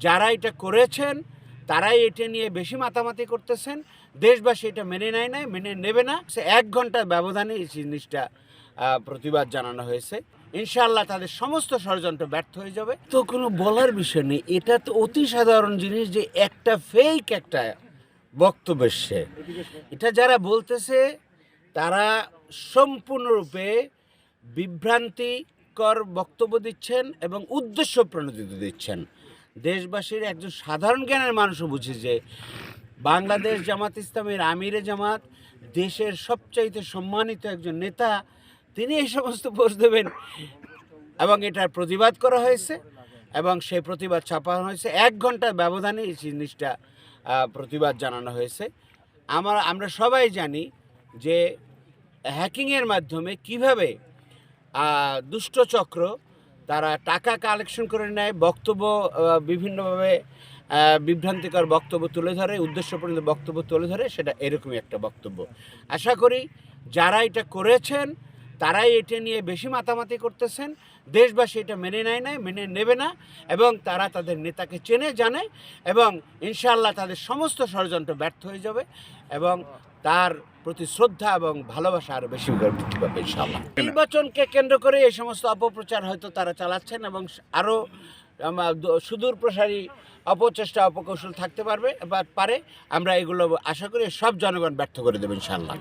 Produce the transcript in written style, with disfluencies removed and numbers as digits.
যারা এটা করেছেন তারাই এটা নিয়ে বেশি মাতামাতি করতেছেন। দেশবাসী এটা মেনে মেনে নেবে না। 1 ঘন্টার ব্যবধানে এই জিনিসটা প্রতিবাদ জানানো হয়েছে। ইনশাআল্লাহ তাদের সমস্ত ষড়যন্ত্র ব্যর্থ হয়ে যাবে। তো কোনো বলার বিষয় নেই, এটা তো অতি সাধারণ জিনিস যে একটা ফেক একটা বক্তব্য এসছে। এটা যারা বলতেছে তারা সম্পূর্ণরূপে বিভ্রান্তিকর বক্তব্য দিচ্ছেন এবং উদ্দেশ্য প্রণোদিত দিচ্ছেন। দেশবাসীর একজন সাধারণ জ্ঞানের মানুষও বুঝে যে বাংলাদেশ জামাত ইসলামের আমিরে জামাত, দেশের সবচাইতে সম্মানিত একজন নেতা, তিনি এই সমস্ত পোস্ট দেবেন এবং এটার প্রতিবাদ করা হয়েছে এবং সেই প্রতিবাদ ছাপানো হয়েছে। 1 ঘন্টার ব্যবধানে এই জিনিসটা প্রতিবাদ জানানো হয়েছে। আমরা সবাই জানি যে হ্যাকিংয়ের মাধ্যমে কিভাবে দুষ্টচক্র তারা টাকা কালেকশন করে নেয়, বক্তব্য বিভিন্নভাবে বিভ্রান্তিকর বক্তব্য তুলে ধরে, উদ্দেশ্যপূর্ণ বক্তব্য তুলে ধরে, সেটা এরকমই একটা বক্তব্য। আশা করি যারা এটা করেছেন তারাই এটা নিয়ে বেশি মাতামাতি করতেছেন। দেশবাসী এটা মেনে নেবে না এবং তারা তাদের নেতাকে চেনে জানে এবং ইনশাআল্লাহ তাদের সমস্ত ষড়যন্ত্র ব্যর্থ হয়ে যাবে এবং তার প্রতি শ্রদ্ধা এবং ভালোবাসা আরও বেশি বৃদ্ধি পাবে ইনশাআল্লাহ। নির্বাচনকে কেন্দ্র করে এই সমস্ত অপপ্রচার হয়তো তারা চালাচ্ছেন এবং আরও সুদূর প্রসারী অপচেষ্টা অপকৌশল থাকতে পারে। আমরা এগুলো আশা করি সব জনগণ ব্যর্থ করে দেবে ইনশাআল্লাহ।